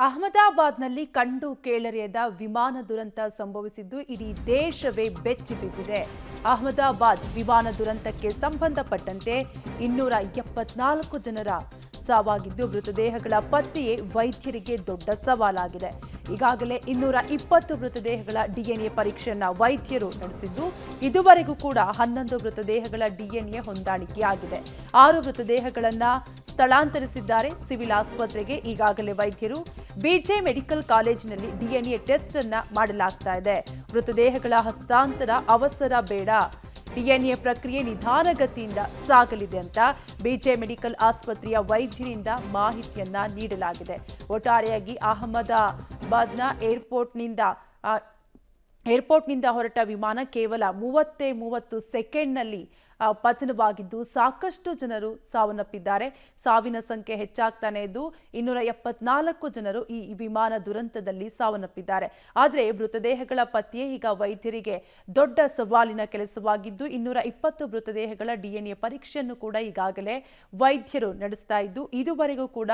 ಅಹಮದಾಬಾದ್ನಲ್ಲಿ ಕಂಡು ಕೇಳರಿಯದ ವಿಮಾನ ದುರಂತ ಸಂಭವಿಸಿದ್ದು ಇಡೀ ದೇಶವೇ ಬೆಚ್ಚಿ ಬಿದ್ದಿದೆ. ಅಹಮದಾಬಾದ್ ವಿಮಾನ ದುರಂತಕ್ಕೆ ಸಂಬಂಧಪಟ್ಟಂತೆ 274 ಜನರ ಸಾವಾಗಿದ್ದು ಮೃತದೇಹಗಳ ಪತ್ತೆಯೇ ವೈದ್ಯರಿಗೆ ದೊಡ್ಡ ಸವಾಲಾಗಿದೆ. ಈಗಾಗಲೇ 220 ಮೃತದೇಹಗಳ ಡಿಎನ್ಎ ಪರೀಕ್ಷೆಯನ್ನ ವೈದ್ಯರು ನಡೆಸಿದ್ದು ಇದುವರೆಗೂ ಕೂಡ 11 ಮೃತದೇಹಗಳ ಡಿಎನ್ಎ ಹೊಂದಾಣಿಕೆಯಾಗಿದೆ. 6 ಮೃತದೇಹಗಳನ್ನ ಸ್ಥಳಾಂತರಿಸಿದ್ದಾರೆ. ಸಿವಿಲ್ ಆಸ್ಪತ್ರೆಗೆ ಈಗಾಗಲೇ ವೈದ್ಯರು ಬಿಜೆ ಮೆಡಿಕಲ್ ಕಾಲೇಜಿನಲ್ಲಿ ಡಿಎನ್ಎ ಟೆಸ್ಟ್ ಅನ್ನ ಮಾಡಲಾಗ್ತಾ ಇದೆ. ಮೃತದೇಹಗಳ ಹಸ್ತಾಂತರ ಅವಸರ ಬೇಡ, ಡಿಎನ್ಎ ಪ್ರಕ್ರಿಯೆ ನಿಧಾನಗತಿಯಿಂದ ಸಾಗಲಿದೆ ಅಂತ ಬಿಜೆ ಮೆಡಿಕಲ್ ಆಸ್ಪತ್ರೆಯ ವೈದ್ಯರಿಂದ ಮಾಹಿತಿಯನ್ನ ನೀಡಲಾಗಿದೆ. ಒಟ್ಟಾರೆಯಾಗಿ ಅಹಮದಾಬಾದ್ನ ಏರ್ಪೋರ್ಟ್ನಿಂದ ಹೊರಟ ವಿಮಾನ ಕೇವಲ 30 ಸೆಕೆಂಡ್ನಲ್ಲಿ ಪತನವಾಗಿದ್ದು ಸಾಕಷ್ಟು ಜನರು ಸಾವನ್ನಪ್ಪಿದ್ದಾರೆ. ಸಾವಿನ ಸಂಖ್ಯೆ ಹೆಚ್ಚಾಗ್ತಾನೆ ಇದ್ದು 274 ಜನರು ಈ ವಿಮಾನ ದುರಂತದಲ್ಲಿ ಸಾವನ್ನಪ್ಪಿದ್ದಾರೆ. ಆದರೆ ಮೃತದೇಹಗಳ ಪತ್ತೆಯೇ ಈಗ ವೈದ್ಯರಿಗೆ ದೊಡ್ಡ ಸವಾಲಿನ ಕೆಲಸವಾಗಿದ್ದು 220 ಮೃತದೇಹಗಳ ಡಿಎನ್ಎ ಪರೀಕ್ಷೆಯನ್ನು ಕೂಡ ಈಗಾಗಲೇ ವೈದ್ಯರು ನಡೆಸ್ತಾ ಇದ್ದು ಇದುವರೆಗೂ ಕೂಡ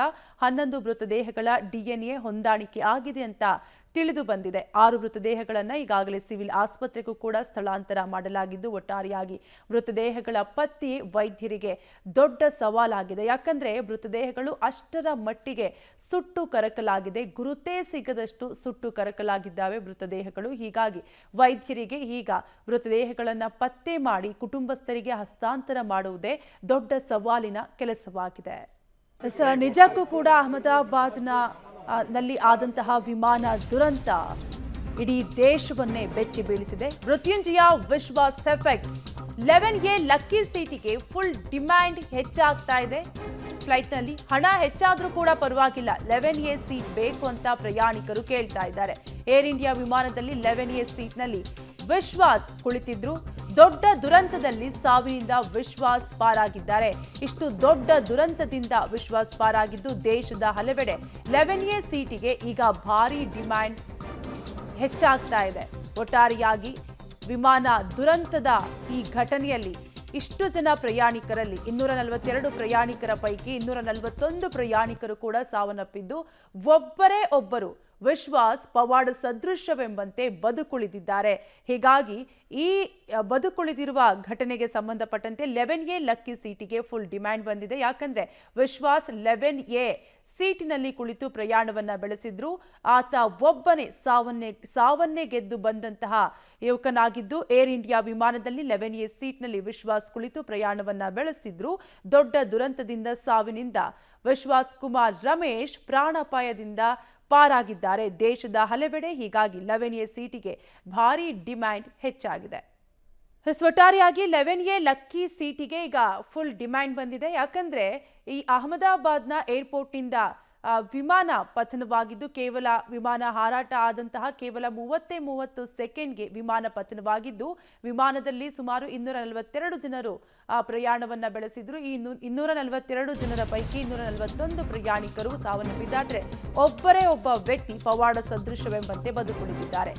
11 ಮೃತದೇಹಗಳ ಡಿಎನ್ಎ ಹೊಂದಾಣಿಕೆ ಆಗಿದೆ ಅಂತ ತಿಳಿದು ಬಂದಿದೆ. 6 ಮೃತದೇಹಗಳನ್ನು ಈಗಾಗಲೇ ಸಿವಿಲ್ ಆಸ್ಪತ್ರೆಗೂ ಕೂಡ ಸ್ಥಳಾಂತರ ಮಾಡಲಾಗಿದ್ದು ಒಟ್ಟಾರೆಯಾಗಿ ಮೃತದೇಹಗಳ ಪತ್ತೆ ವೈದ್ಯರಿಗೆ ದೊಡ್ಡ ಸವಾಲಾಗಿದೆ. ಯಾಕಂದ್ರೆ ಮೃತದೇಹಗಳು ಅಷ್ಟರ ಮಟ್ಟಿಗೆ ಸುಟ್ಟು ಕರಕಲಾಗಿದೆ, ಗುರುತೇ ಸಿಗದಷ್ಟು ಸುಟ್ಟು ಕರಕಲಾಗಿದ್ದಾವೆ ಮೃತದೇಹಗಳು. ಹೀಗಾಗಿ ವೈದ್ಯರಿಗೆ ಈಗ ಮೃತದೇಹಗಳನ್ನು ಪತ್ತೆ ಮಾಡಿ ಕುಟುಂಬಸ್ಥರಿಗೆ ಹಸ್ತಾಂತರ ಮಾಡುವುದೇ ದೊಡ್ಡ ಸವಾಲಿನ ಕೆಲಸವಾಗಿದೆ. ನಿಜಕ್ಕೂ ಕೂಡ ನಲ್ಲಿ ಆದಂತಹ ವಿಮಾನ ದುರಂತ ಇಡೀ ದೇಶವನ್ನೇ ಬೆಚ್ಚಿ ಬೀಳಿಸಿದೆ. Mrityunjaya Vishwas effect 11A lucky ಸೀಟಿಗೆ ಫುಲ್ ಡಿಮ್ಯಾಂಡ್ ಹೆಚ್ಚಾಗ್ತಾ ಇದೆ. ಫ್ಲೈಟ್ನಲ್ಲಿ ಹಣ ಹೆಚ್ಚಾದ್ರೂ ಕೂಡ ಪರವಾಗಿಲ್ಲ, 11A ಸೀಟ್ ಬೇಕು ಅಂತ ಪ್ರಯಾಣಿಕರು ಕೇಳ್ತಾ ಇದ್ದಾರೆ. ಏರ್ ಇಂಡಿಯಾ ವಿಮಾನದಲ್ಲಿ 11A ಸೀಟ್ನಲ್ಲಿ ವಿಶ್ವಾಸ್ ಕುಳಿತಿದ್ರು. ದೊಡ್ಡ ದುರಂತದಲ್ಲಿ ಸಾವಿನಿಂದ ವಿಶ್ವಾಸ್ ಪಾರಾಗಿದ್ದಾರೆ. ಇಷ್ಟು ದೊಡ್ಡ ದುರಂತದಿಂದ ವಿಶ್ವಾಸ್ ಪಾರಾಗಿದ್ದು ದೇಶದ ಹಲವೆಡೆ 11A ಸೀಟಿಗೆ ಈಗ ಭಾರಿ ಡಿಮ್ಯಾಂಡ್ ಹೆಚ್ಚಾಗ್ತಾ ಇದೆ. ಒಟ್ಟಾರೆಯಾಗಿ ವಿಮಾನ ದುರಂತದ ಈ ಘಟನೆಯಲ್ಲಿ ಇಷ್ಟು ಜನ ಪ್ರಯಾಣಿಕರಲ್ಲಿ 242 ಪ್ರಯಾಣಿಕರ ಪೈಕಿ 241 ಪ್ರಯಾಣಿಕರು ಕೂಡ ಸಾವನ್ನಪ್ಪಿದ್ದು ಒಬ್ಬರೇ ಒಬ್ಬರು ವಿಶ್ವಾಸ್ ಪವಾಡ ಸದೃಶವೆಂಬಂತೆ ಬದುಕುಳಿದಿದ್ದಾರೆ. ಹೀಗಾಗಿ ಈ ಬದುಕುಳಿದಿರುವ ಘಟನೆಗೆ ಸಂಬಂಧಪಟ್ಟಂತೆ 11A ಲಕ್ಕಿ ಸೀಟಿಗೆ ಫುಲ್ ಡಿಮ್ಯಾಂಡ್ ಬಂದಿದೆ. ಯಾಕಂದ್ರೆ ವಿಶ್ವಾಸ್ 11A ಸೀಟಿನಲ್ಲಿ ಕುಳಿತು ಪ್ರಯಾಣವನ್ನ ಬೆಳೆಸಿದ್ರು. ಆತ ಒಬ್ಬನೇ ಸಾವನ್ನೇ ಗೆದ್ದು ಬಂದಂತಹ ಯುವಕನಾಗಿದ್ದು ಏರ್ ಇಂಡಿಯಾ ವಿಮಾನದಲ್ಲಿ 11A ಸೀಟ್ನಲ್ಲಿ ವಿಶ್ವಾಸ್ ಕುಳಿತು ಪ್ರಯಾಣವನ್ನ ಬೆಳೆಸಿದ್ರು. ದೊಡ್ಡ ದುರಂತದಿಂದ ಸಾವಿನಿಂದ ವಿಶ್ವಾಸ್ ಕುಮಾರ್ ರಮೇಶ್ ಪ್ರಾಣಾಪಾಯದಿಂದ ಪಾರಾಗಿದ್ದಾರೆ ದೇಶದ ಹಲವೆಡೆ. ಹೀಗಾಗಿ 11A ಸೀಟಿಗೆ ಭಾರಿ ಡಿಮ್ಯಾಂಡ್ ಹೆಚ್ಚಾಗಿದೆ. ಒಟ್ಟಾರೆಯಾಗಿ 11A ಲಕ್ಕಿ ಸೀಟಿಗೆ ಈಗ ಫುಲ್ ಡಿಮ್ಯಾಂಡ್ ಬಂದಿದೆ. ಯಾಕಂದ್ರೆ ಈ ಅಹಮದಾಬಾದ್ನ ಏರ್ಪೋರ್ಟ್ನಿಂದ ವಿಮಾನ ಪತನವಾಗಿದ್ದು ಕೇವಲ ವಿಮಾನ ಹಾರಾಟ ಆದಂತಹ ಕೇವಲ 30 ಸೆಕೆಂಡ್ಗೆ ವಿಮಾನ ಪತನವಾಗಿದ್ದು ವಿಮಾನದಲ್ಲಿ ಸುಮಾರು 242 ಜನರು ಪ್ರಯಾಣವನ್ನ ಬೆಳೆಸಿದ್ರು. ಈ 242 ಜನರ ಪೈಕಿ 241 ಪ್ರಯಾಣಿಕರು ಸಾವನ್ನಪ್ಪಿದ್ದಾರೆ. ಒಬ್ಬರೇ ಒಬ್ಬ ವ್ಯಕ್ತಿ ಪವಾಡ ಸದೃಶವೆಂಬಂತೆ ಬದುಕುಳಿದಿದ್ದಾರೆ.